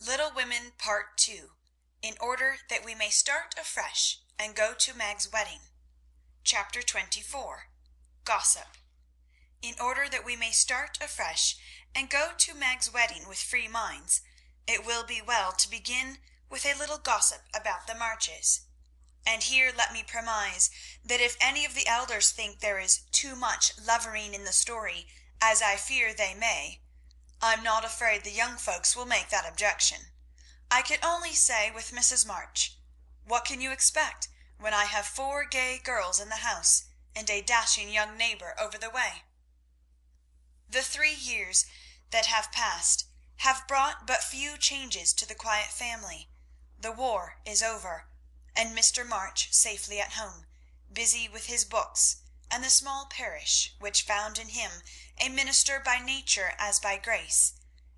Little Women Part 2, in order that we may start afresh and go to Meg's wedding. Chapter 24, Gossip. In order that we may start afresh and go to Meg's wedding with free minds, it will be well to begin with a little gossip about the Marches. And here let me premise that if any of the elders think there is too much levering in the story, as I fear they may, I'm not afraid the young folks will make that objection. I can only say with Mrs. March, what can you expect when I have 4 gay girls in the house and a dashing young neighbour over the way? The 3 years that have passed have brought but few changes to the quiet family. The war is over, and Mr. March safely at home, busy with his books and the small parish, which found in him a minister by nature as by grace,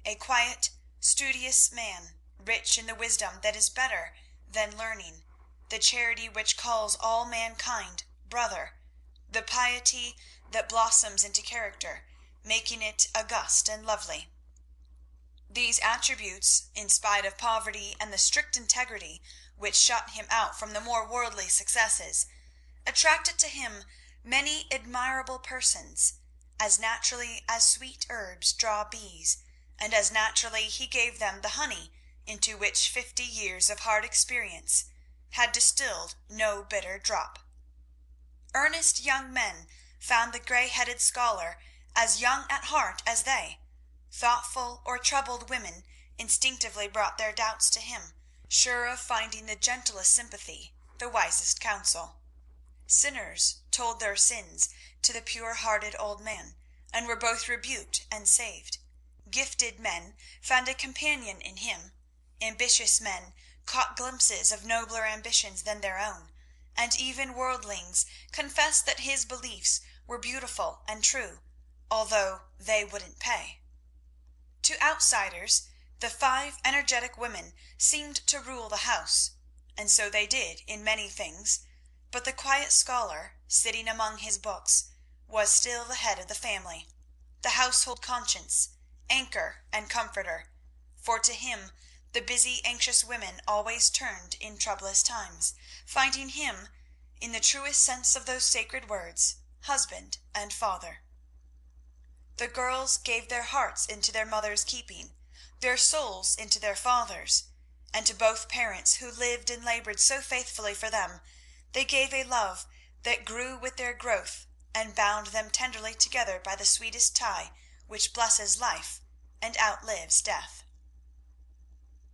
a quiet, studious man, rich in the wisdom that is better than learning, the charity which calls all mankind brother, the piety that blossoms into character, making it august and lovely. These attributes, in spite of poverty and the strict integrity which shut him out from the more worldly successes, attracted to him many admirable persons, as naturally as sweet herbs draw bees, and as naturally he gave them the honey into which 50 years of hard experience had distilled no bitter drop. Earnest young men found the grey-headed scholar as young at heart as they. Thoughtful or troubled women instinctively brought their doubts to him, sure of finding the gentlest sympathy, the wisest counsel. Sinners told their sins to the pure-hearted old man, and were both rebuked and saved. Gifted men found a companion in him. Ambitious men caught glimpses of nobler ambitions than their own, and even worldlings confessed that his beliefs were beautiful and true, although they wouldn't pay. To outsiders, the 5 energetic women seemed to rule the house, and so they did in many things, but the quiet scholar, sitting among his books, was still the head of the family, the household conscience, anchor and comforter, for to him the busy, anxious women always turned in troublous times, finding him, in the truest sense of those sacred words, husband and father. The girls gave their hearts into their mother's keeping, their souls into their father's, and to both parents who lived and laboured so faithfully for them, they gave a love that grew with their growth and bound them tenderly together by the sweetest tie which blesses life and outlives death.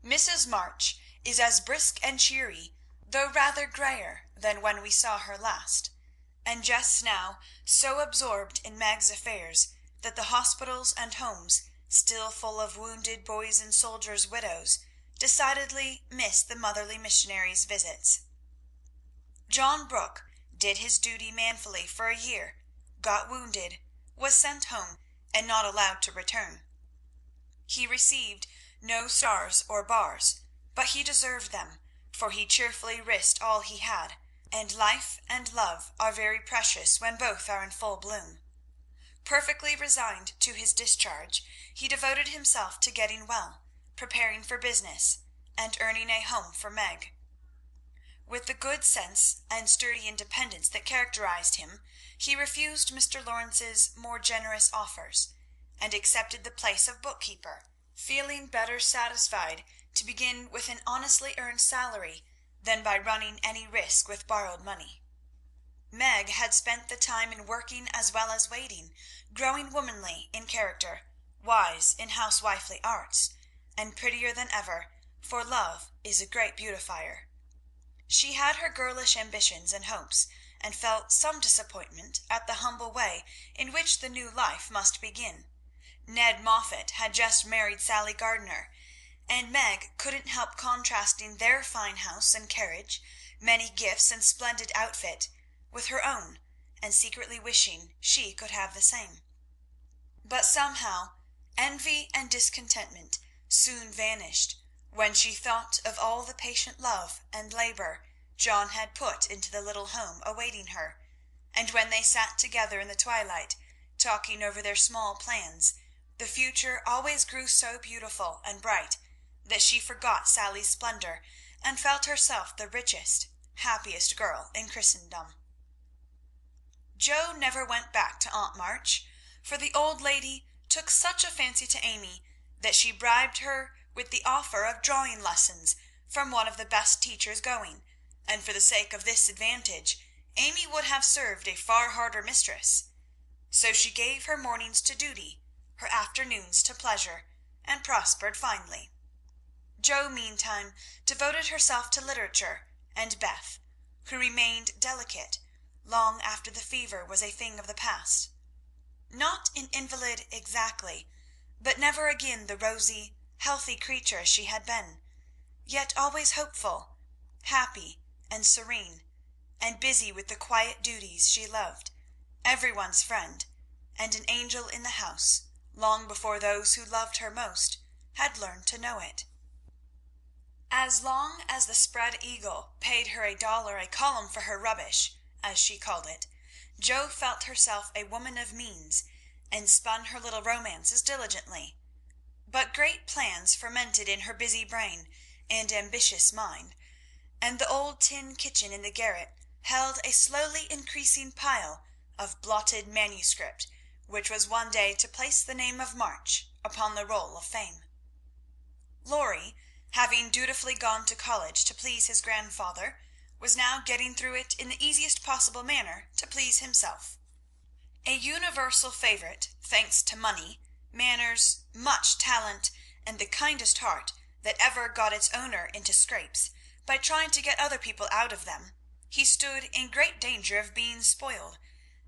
Mrs. March is as brisk and cheery, though rather grayer, than when we saw her last, and just now so absorbed in Meg's affairs that the hospitals and homes, still full of wounded boys and soldiers' widows, decidedly missed the motherly missionary's visits. John Brooke did his duty manfully for a year, got wounded, was sent home, and not allowed to return. He received no stars or bars, but he deserved them, for he cheerfully risked all he had, and life and love are very precious when both are in full bloom. Perfectly resigned to his discharge, he devoted himself to getting well, preparing for business, and earning a home for Meg. With the good sense and sturdy independence that characterized him, he refused Mr. Lawrence's more generous offers, and accepted the place of bookkeeper, feeling better satisfied to begin with an honestly earned salary than by running any risk with borrowed money. Meg had spent the time in working as well as waiting, growing womanly in character, wise in housewifely arts, and prettier than ever, for love is a great beautifier. She had her girlish ambitions and hopes, and felt some disappointment at the humble way in which the new life must begin. Ned Moffat had just married Sally Gardner, and Meg couldn't help contrasting their fine house and carriage, many gifts and splendid outfit, with her own, and secretly wishing she could have the same. But somehow envy and discontentment soon vanished when she thought of all the patient love and labour John had put into the little home awaiting her, and when they sat together in the twilight, talking over their small plans, the future always grew so beautiful and bright that she forgot Sally's splendour and felt herself the richest, happiest girl in Christendom. Jo never went back to Aunt March, for the old lady took such a fancy to Amy that she bribed her with the offer of drawing lessons from one of the best teachers going, and for the sake of this advantage Amy would have served a far harder mistress. So she gave her mornings to duty, her afternoons to pleasure, and prospered finely. Jo meantime devoted herself to literature, and Beth, who remained delicate long after the fever was a thing of the past. Not an invalid exactly, but never again the rosy, healthy creature she had been, yet always hopeful, happy, and serene, and busy with the quiet duties she loved, everyone's friend, and an angel in the house, long before those who loved her most had learned to know it. As long as the Spread Eagle paid her $1 a column for her rubbish, as she called it, Jo felt herself a woman of means, and spun her little romances diligently. But great plans fermented in her busy brain and ambitious mind, and the old tin kitchen in the garret held a slowly increasing pile of blotted manuscript, which was one day to place the name of March upon the roll of fame. Laurie, having dutifully gone to college to please his grandfather, was now getting through it in the easiest possible manner to please himself. A universal favourite, thanks to money, manners, much talent, and the kindest heart that ever got its owner into scrapes by trying to get other people out of them, he stood in great danger of being spoiled,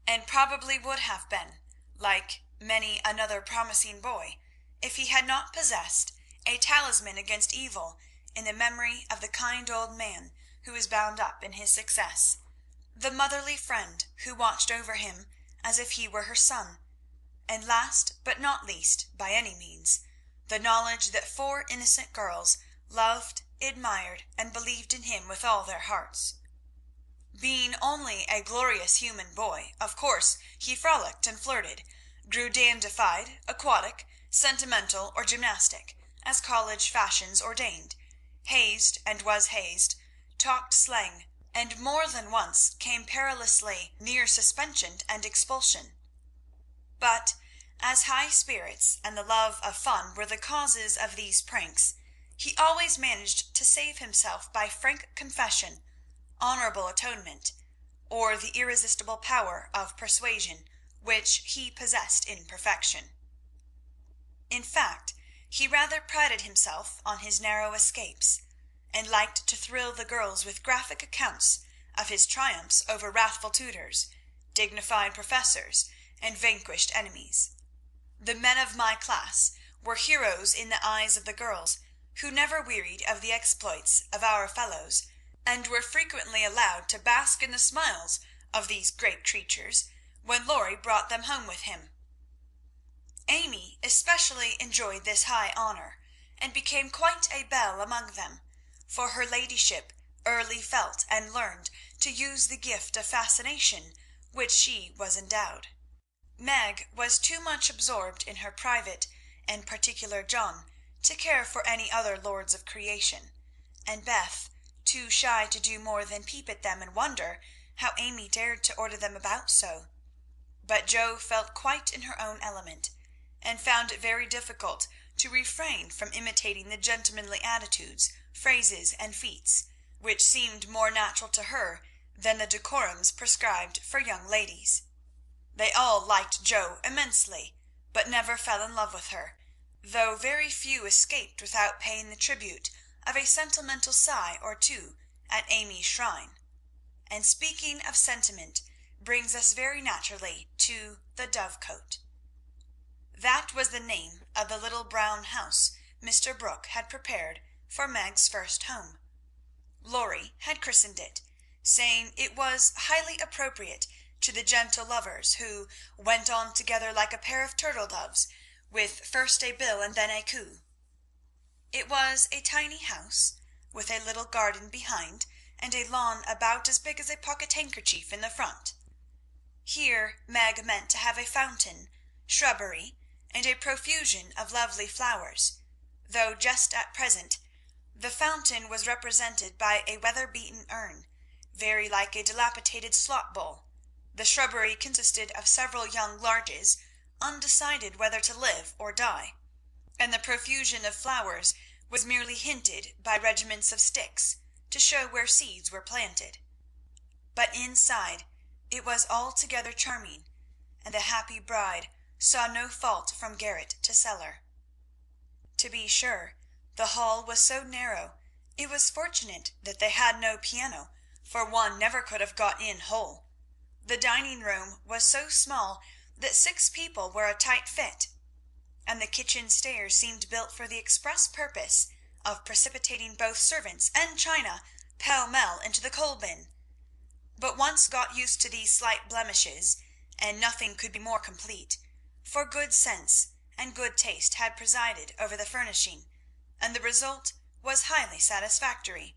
and probably would have been, like many another promising boy, if he had not possessed a talisman against evil in the memory of the kind old man who was bound up in his success, the motherly friend who watched over him as if he were her son, and last but not least, by any means, the knowledge that 4 innocent girls loved, admired, and believed in him with all their hearts. Being only a glorious human boy, of course he frolicked and flirted, grew dandified, aquatic, sentimental, or gymnastic, as college fashions ordained, hazed and was hazed, talked slang, and more than once came perilously near suspension and expulsion. But as high spirits and the love of fun were the causes of these pranks, he always managed to save himself by frank confession, honourable atonement, or the irresistible power of persuasion, which he possessed in perfection. In fact, he rather prided himself on his narrow escapes, and liked to thrill the girls with graphic accounts of his triumphs over wrathful tutors, dignified professors, and vanquished enemies. The men of my class were heroes in the eyes of the girls, who never wearied of the exploits of our fellows, and were frequently allowed to bask in the smiles of these great creatures when Laurie brought them home with him. Amy especially enjoyed this high honour, and became quite a belle among them, for her ladyship early felt and learned to use the gift of fascination which she was endowed. Meg was too much absorbed in her private and particular John to care for any other lords of creation, and Beth too shy to do more than peep at them and wonder how Amy dared to order them about so. But Jo felt quite in her own element, and found it very difficult to refrain from imitating the gentlemanly attitudes, phrases, and feats, which seemed more natural to her than the decorums prescribed for young ladies. They all liked Jo immensely, but never fell in love with her, though very few escaped without paying the tribute of a sentimental sigh or two at Amy's shrine. And speaking of sentiment brings us very naturally to the Dovecot. That was the name of the little brown house Mr. Brooke had prepared for Meg's first home. Laurie had christened it, saying it was highly appropriate to the gentle lovers who went on together like a pair of turtle-doves, with first a bill and then a coo. It was a tiny house, with a little garden behind, and a lawn about as big as a pocket-handkerchief in the front. Here Meg meant to have a fountain, shrubbery, and a profusion of lovely flowers, though just at present the fountain was represented by a weather-beaten urn, very like a dilapidated slop bowl. The shrubbery consisted of several young larches, undecided whether to live or die, and the profusion of flowers was merely hinted by regiments of sticks to show where seeds were planted. But inside it was altogether charming, and the happy bride saw no fault from garret to cellar. To be sure, the hall was so narrow, it was fortunate that they had no piano, for one never could have got in whole. The dining room was so small that 6 people were a tight fit, and the kitchen stairs seemed built for the express purpose of precipitating both servants and china pell-mell into the coal-bin. But once got used to these slight blemishes, and nothing could be more complete, for good sense and good taste had presided over the furnishing, and the result was highly satisfactory.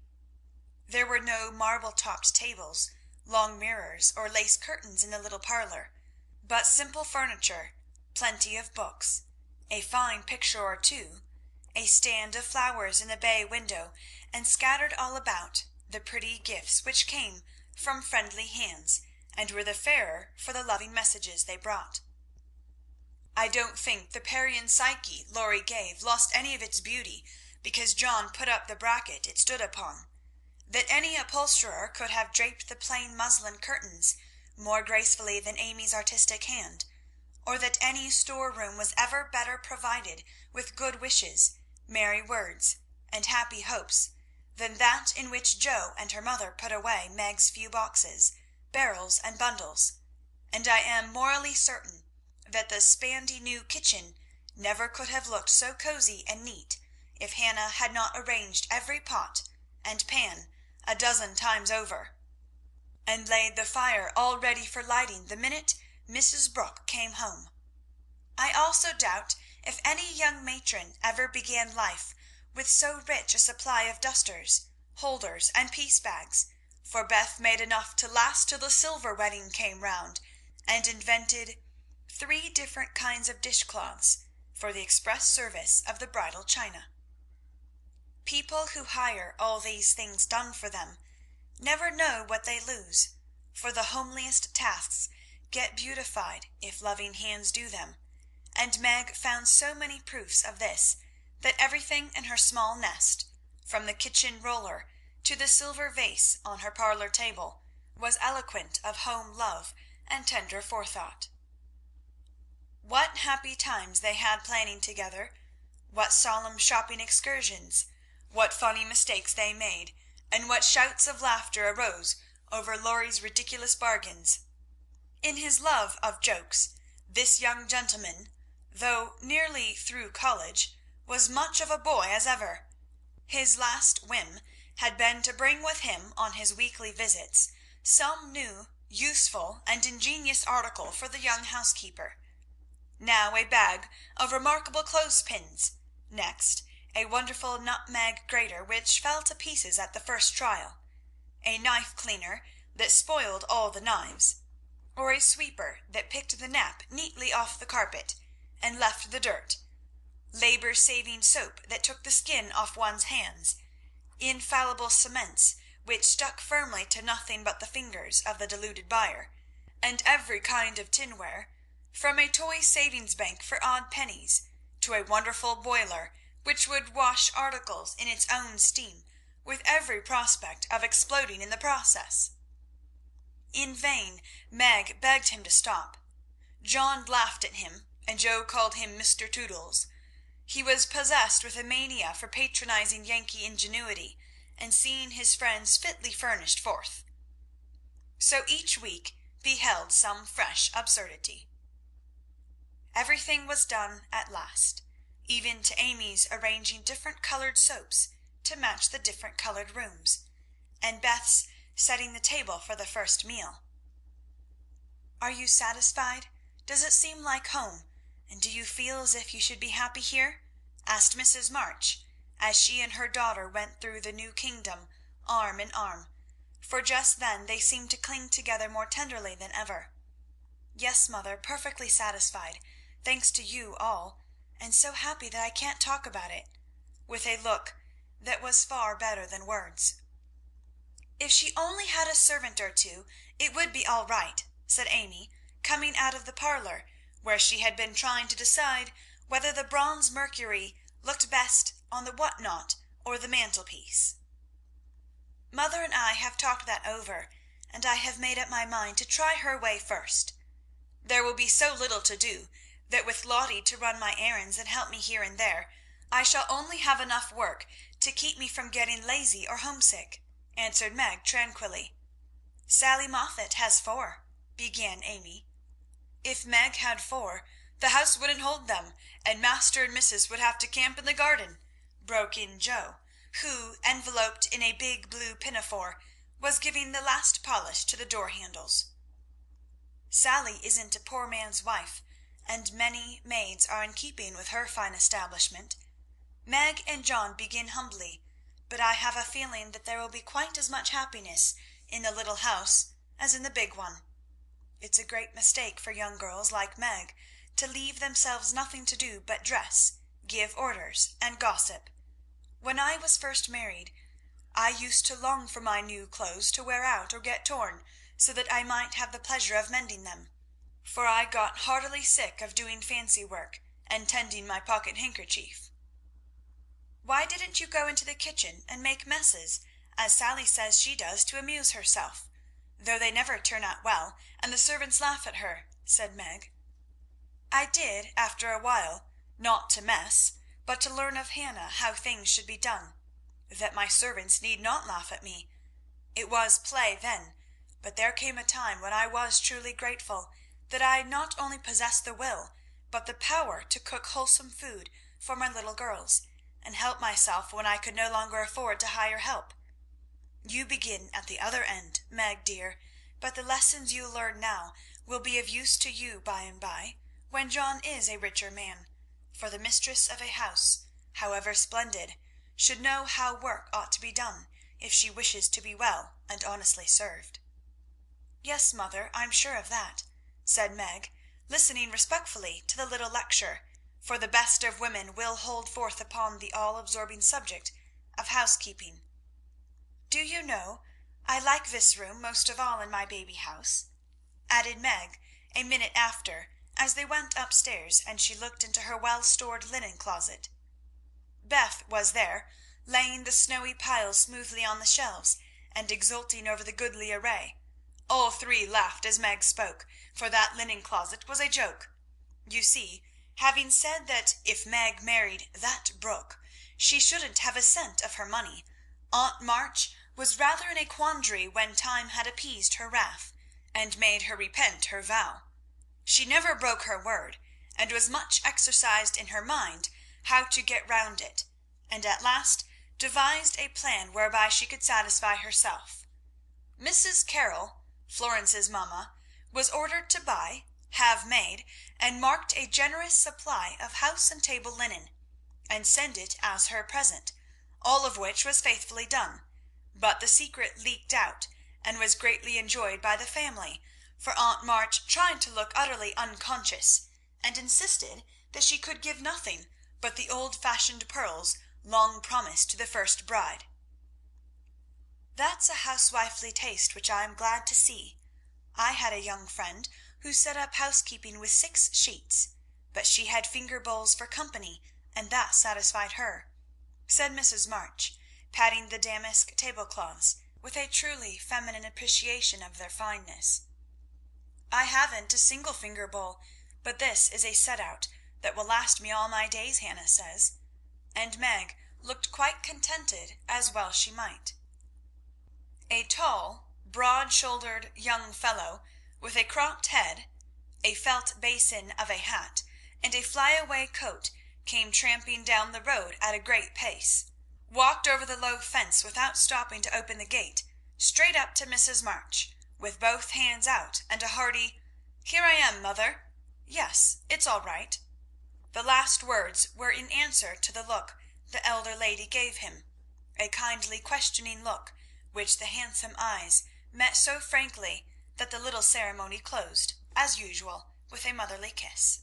There were no marble-topped tables, long mirrors, or lace curtains in the little parlour, but simple furniture, plenty of books, a fine picture or two, a stand of flowers in the bay window, and scattered all about the pretty gifts which came from friendly hands, and were the fairer for the loving messages they brought. I don't think the Parian Psyche Laurie gave lost any of its beauty because John put up the bracket it stood upon. That any upholsterer could have draped the plain muslin curtains more gracefully than Amy's artistic hand, or that any store-room was ever better provided with good wishes, merry words, and happy hopes, than that in which Jo and her mother put away Meg's few boxes, barrels, and bundles, and I am morally certain that the spandy-new kitchen never could have looked so cosy and neat if Hannah had not arranged every pot and pan a dozen times over, and laid the fire all ready for lighting the minute Mrs. Brooke came home. I also doubt if any young matron ever began life with so rich a supply of dusters, holders, and piece-bags, for Beth made enough to last till the silver wedding came round, and invented 3 different kinds of dishcloths for the express service of the bridal china. People who hire all these things done for them never know what they lose, for the homeliest tasks get beautified if loving hands do them, and Meg found so many proofs of this that everything in her small nest, from the kitchen roller to the silver vase on her parlour table, was eloquent of home love and tender forethought. What happy times they had planning together, what solemn shopping excursions, what funny mistakes they made, and what shouts of laughter arose over Laurie's ridiculous bargains. In his love of jokes, this young gentleman, though nearly through college, was much of a boy as ever. His last whim had been to bring with him on his weekly visits some new, useful, and ingenious article for the young housekeeper. Now a bag of remarkable clothespins, next a wonderful nutmeg grater which fell to pieces at the first trial, a knife cleaner that spoiled all the knives, or a sweeper that picked the nap neatly off the carpet and left the dirt, labour-saving soap that took the skin off one's hands, infallible cements which stuck firmly to nothing but the fingers of the deluded buyer, and every kind of tinware, from a toy savings bank for odd pennies to a wonderful boiler which would wash articles in its own steam, with every prospect of exploding in the process. In vain Meg begged him to stop. John laughed at him, and Jo called him Mr. Toodles. He was possessed with a mania for patronizing Yankee ingenuity, and seeing his friends fitly furnished forth. So each week beheld some fresh absurdity. Everything was done at last, even to Amy's arranging different coloured soaps to match the different coloured rooms, and Beth's setting the table for the first meal. "Are you satisfied? Does it seem like home, and do you feel as if you should be happy here?" asked Mrs. March, as she and her daughter went through the new kingdom arm in arm, for just then they seemed to cling together more tenderly than ever. "Yes, mother, perfectly satisfied, thanks to you all, and so happy that I can't talk about it. with a look that was far better than words. "If she only had a servant or two, it would be all right," said Amy, coming out of the parlour, where she had been trying to decide whether the bronze Mercury looked best on the what-not or the mantelpiece. "Mother and I have talked that over, and I have made up my mind to try her way first. There will be so little to do that with Lottie to run my errands and help me here and there, I shall only have enough work to keep me from getting lazy or homesick," answered Meg tranquilly. "Sally Moffat has 4, began Amy. "If Meg had 4, the house wouldn't hold them, and Master and Missus would have to camp in the garden," broke in Joe, who, enveloped in a big blue pinafore, was giving the last polish to the door handles. "Sally isn't a poor man's wife, and many maids are in keeping with her fine establishment. Meg and John begin humbly, but I have a feeling that there will be quite as much happiness in the little house as in the big one. It's a great mistake for young girls like Meg to leave themselves nothing to do but dress, give orders, and gossip. When I was first married, I used to long for my new clothes to wear out or get torn, so that I might have the pleasure of mending them, for I got heartily sick of doing fancy work and tending my pocket handkerchief." "Why didn't you go into the kitchen and make messes, as Sally says she does to amuse herself, though they never turn out well, and the servants laugh at her?" said Meg. "I did after a while, not to mess, but to learn of Hannah how things should be done, that my servants need not laugh at me. It was play then, but there came a time when I was truly grateful that I not only possessed the will, but the power to cook wholesome food for my little girls, and help myself when I could no longer afford to hire help. You begin at the other end, Meg dear, but the lessons you learn now will be of use to you by and by, when John is a richer man, for the mistress of a house, however splendid, should know how work ought to be done if she wishes to be well and honestly served." "Yes, mother, I'm sure of that," said Meg, listening respectfully to the little lecture, for the best of women will hold forth upon the all-absorbing subject of housekeeping. "Do you know, I like this room most of all in my baby house," added Meg a minute after, as they went upstairs and she looked into her well-stored linen closet. Beth was there, laying the snowy piles smoothly on the shelves, and exulting over the goodly array. All three laughed as Meg spoke, for that linen closet was a joke. You see, having said that if Meg married that Brooke, she shouldn't have a cent of her money, Aunt March was rather in a quandary when time had appeased her wrath, and made her repent her vow. She never broke her word, and was much exercised in her mind how to get round it, and at last devised a plan whereby she could satisfy herself. Mrs. Carroll, Florence's mamma, was ordered to buy, have made, and marked a generous supply of house and table linen, and send it as her present, all of which was faithfully done, but the secret leaked out, and was greatly enjoyed by the family, for Aunt March tried to look utterly unconscious, and insisted that she could give nothing but the old-fashioned pearls long promised to the first bride. "That's a housewifely taste which I am glad to see. I had a young friend who set up housekeeping with 6 sheets, but she had finger bowls for company, and that satisfied her," said Mrs. March, patting the damask tablecloths with a truly feminine appreciation of their fineness. "I haven't a single finger bowl, but this is a set-out that will last me all my days, Hannah says," and Meg looked quite contented, as well she might. A tall, broad-shouldered young fellow, with a cropped head, a felt basin of a hat, and a fly-away coat, came tramping down the road at a great pace, walked over the low fence without stopping to open the gate, straight up to Mrs. March, with both hands out, and a hearty, "Here I am, mother. Yes, it's all right." The last words were in answer to the look the elder lady gave him, a kindly questioning look, which the handsome eyes met so frankly that the little ceremony closed, as usual, with a motherly kiss.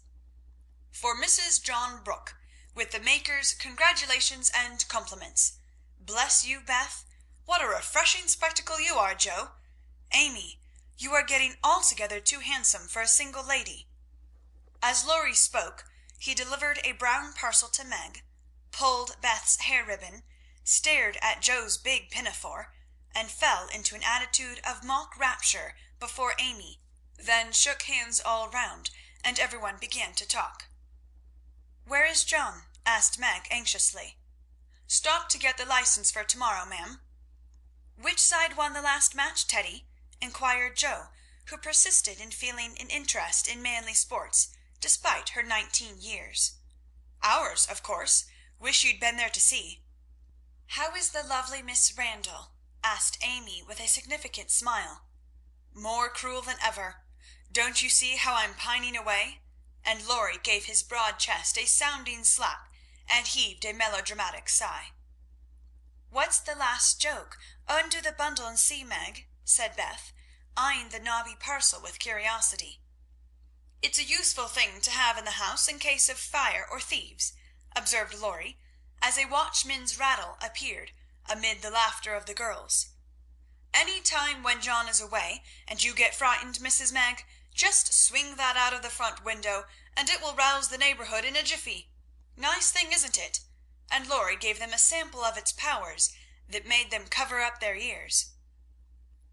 "For Mrs. John Brooke, with the maker's congratulations and compliments. Bless you, Beth. What a refreshing spectacle you are, Joe. Amy, you are getting altogether too handsome for a single lady." As Laurie spoke, he delivered a brown parcel to Meg, pulled Beth's hair ribbon, stared at Joe's big pinafore, and fell into an attitude of mock rapture before Amy, then shook hands all round, and everyone began to talk. "Where is John?" asked Meg anxiously. "Stopped to get the license for tomorrow, ma'am." "Which side won the last match, Teddy?" inquired Joe, who persisted in feeling an interest in manly sports, despite her 19 years. "Ours, of course. Wish you'd been there to see." "How is the lovely Miss Randall?" asked Amy with a significant smile. "More cruel than ever. Don't you see how I'm pining away?" And Laurie gave his broad chest a sounding slap and heaved a melodramatic sigh. "What's the last joke? Undo the bundle and see, Meg," said Beth, eyeing the knobby parcel with curiosity. "It's a useful thing to have in the house in case of fire or thieves," observed Laurie, as a watchman's rattle appeared amid the laughter of the girls. "Any time when John is away, and you get frightened, Mrs. Meg, just swing that out of the front window, and it will rouse the neighbourhood in a jiffy. Nice thing, isn't it?" And Laurie gave them a sample of its powers that made them cover up their ears.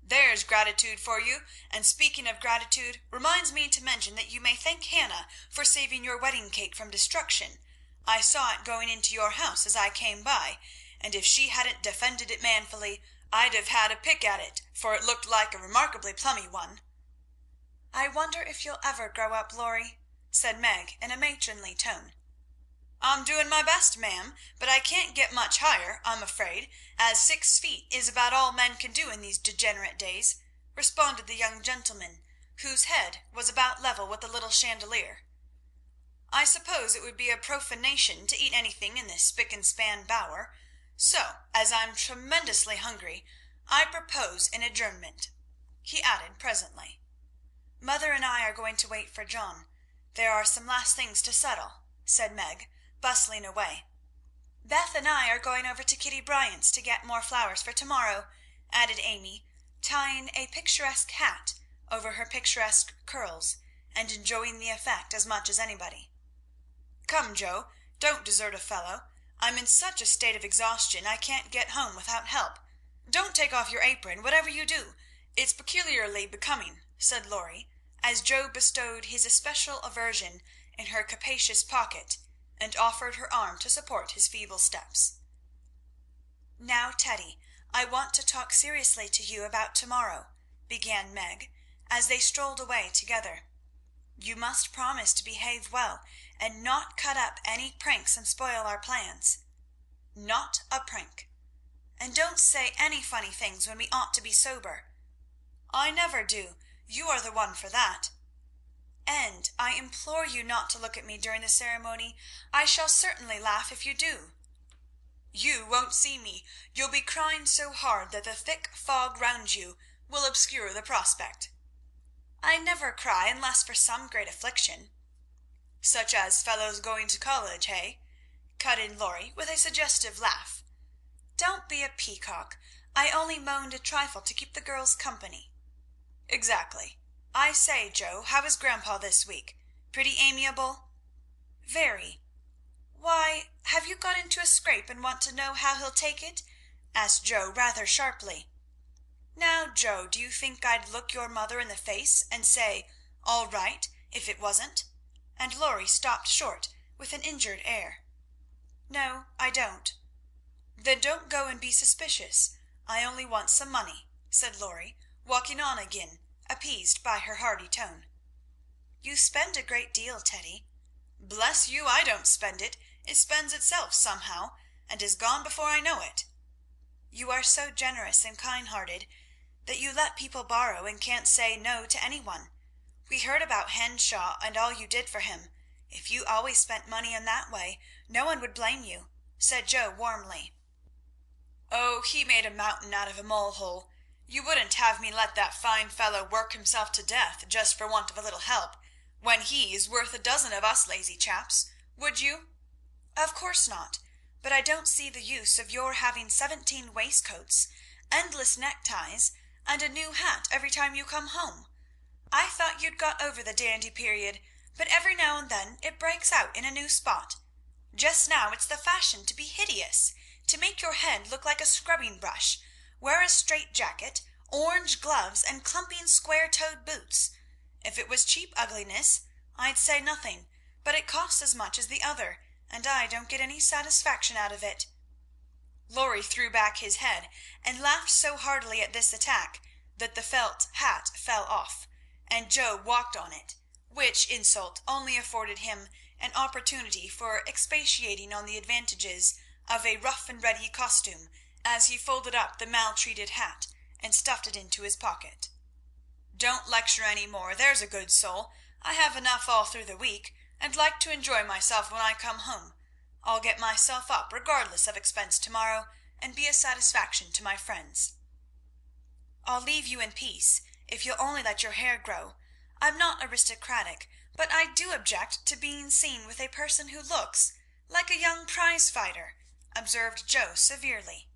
"There's gratitude for you, and speaking of gratitude reminds me to mention that you may thank Hannah for saving your wedding cake from destruction. I saw it going into your house as I came by, and if she hadn't defended it manfully, I'd have had a pick at it, for it looked like a remarkably plummy one." "I wonder if you'll ever grow up, Laurie," said Meg in a matronly tone. "I'm doing my best, ma'am, but I can't get much higher, I'm afraid, as 6 feet is about all men can do in these degenerate days," responded the young gentleman, whose head was about level with the little chandelier. "I suppose it would be a profanation to eat anything in this spick-and-span bower, so, as I'm tremendously hungry, I propose an adjournment," he added presently. "Mother and I are going to wait for John. There are some last things to settle," said Meg, bustling away. "Beth and I are going over to Kitty Bryant's to get more flowers for tomorrow," added Amy, tying a picturesque hat over her picturesque curls, and enjoying the effect as much as anybody. "Come, Joe, don't desert a fellow. I'm in such a state of exhaustion I can't get home without help. Don't take off your apron, whatever you do. It's peculiarly becoming," said Laurie, as Joe bestowed his especial aversion in her capacious pocket and offered her arm to support his feeble steps. "Now, Teddy, I want to talk seriously to you about tomorrow," began Meg, as they strolled away together. "You must promise to behave well, and not cut up any pranks and spoil our plans." "Not a prank." "And don't say any funny things when we ought to be sober." "I never do. You are the one for that." "And I implore you not to look at me during the ceremony. I shall certainly laugh if you do." "You won't see me. You'll be crying so hard that the thick fog round you will obscure the prospect." "I never cry unless for some great affliction." "Such as fellows going to college, hey?" cut in Laurie with a suggestive laugh. "Don't be a peacock. I only moaned a trifle to keep the girls company." "Exactly. I say, Joe, how is Grandpa this week? Pretty amiable?" "Very." "Why, have you got into a scrape and want to know how he'll take it?" asked Joe rather sharply. "Now, Joe, do you think I'd look your mother in the face and say, 'All right,' if it wasn't?" And Laurie stopped short with an injured air. "No, I don't." "Then don't go and be suspicious. I only want some money," said Laurie, walking on again, appeased by her hearty tone. "You spend a great deal, Teddy." "Bless you, I don't spend it. It spends itself somehow, and is gone before I know it." "You are so generous and kind-hearted that you let people borrow and can't say no to any one. We heard about Henshaw and all you did for him. If you always spent money in that way, no one would blame you," said Joe warmly. "Oh, he made a mountain out of a molehill. You wouldn't have me let that fine fellow work himself to death just for want of a little help, when he is worth a dozen of us lazy chaps, would you?" "Of course not, but I don't see the use of your having 17 waistcoats, endless neckties, and a new hat every time you come home. I thought you'd got over the dandy period, but every now and then it breaks out in a new spot. Just now it's the fashion to be hideous, to make your head look like a scrubbing brush, wear a straight jacket, orange gloves, and clumping square-toed boots. If it was cheap ugliness, I'd say nothing, but it costs as much as the other, and I don't get any satisfaction out of it." Laurie threw back his head and laughed so heartily at this attack that the felt hat fell off, and Joe walked on it, which insult only afforded him an opportunity for expatiating on the advantages of a rough-and-ready costume as he folded up the maltreated hat and stuffed it into his pocket. "Don't lecture any more, there's a good soul. I have enough all through the week, and like to enjoy myself when I come home. I'll get myself up regardless of expense tomorrow, and be a satisfaction to my friends." "I'll leave you in peace, if you'll only let your hair grow. I'm not aristocratic, but I do object to being seen with a person who looks like a young prize-fighter," observed Joe severely.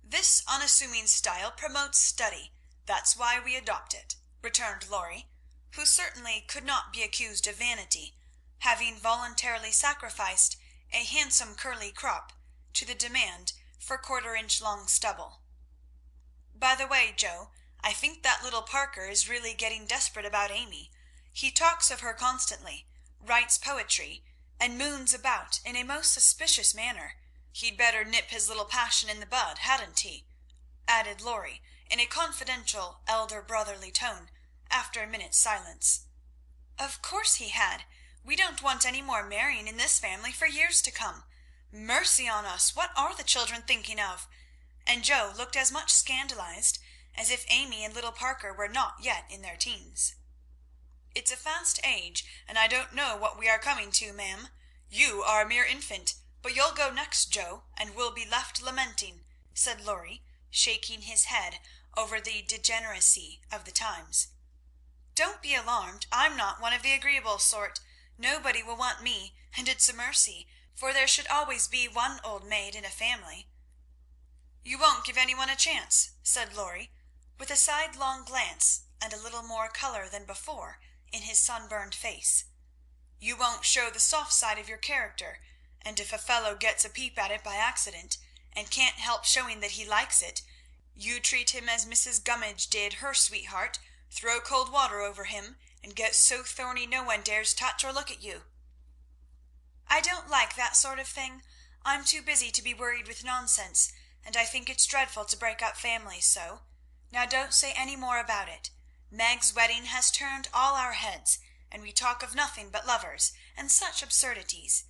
"This unassuming style promotes study. That's why we adopt it," returned Laurie, who certainly could not be accused of vanity, having voluntarily sacrificed a handsome curly crop to the demand for quarter-inch long stubble. "By the way, Joe, I think that little Parker is really getting desperate about Amy. He talks of her constantly, writes poetry, and moons about in a most suspicious manner. He'd better nip his little passion in the bud, hadn't he?" added Laurie in a confidential, elder brotherly tone, after a minute's silence. "Of course he had. We don't want any more marrying in this family for years to come. Mercy on us, what are the children thinking of?" And Joe looked as much scandalized as if Amy and little Parker were not yet in their teens. "It's a fast age, and I don't know what we are coming to, ma'am. You are a mere infant, but you'll go next, Joe, and will be left lamenting," said Laurie, shaking his head over the degeneracy of the times. "Don't be alarmed. I'm not one of the agreeable sort. Nobody will want me, and it's a mercy, for there should always be one old maid in a family." "You won't give anyone a chance," said Laurie, with a sidelong glance and a little more colour than before in his sunburned face. "You won't show the soft side of your character, and if a fellow gets a peep at it by accident, and can't help showing that he likes it, you treat him as Mrs. Gummidge did her sweetheart, throw cold water over him, and get so thorny no one dares touch or look at you." "I don't like that sort of thing. I'm too busy to be worried with nonsense, and I think it's dreadful to break up families so. Now don't say any more about it. Meg's wedding has turned all our heads, and we talk of nothing but lovers, and such absurdities.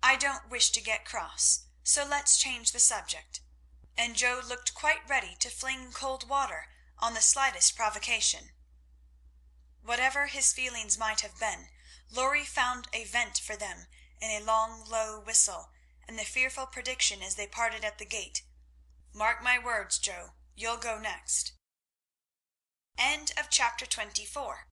I don't wish to get cross, so let's change the subject." And Joe looked quite ready to fling cold water on the slightest provocation. Whatever his feelings might have been, Laurie found a vent for them in a long, low whistle, and the fearful prediction as they parted at the gate, "Mark my words, Joe, you'll go next." Chapter 24.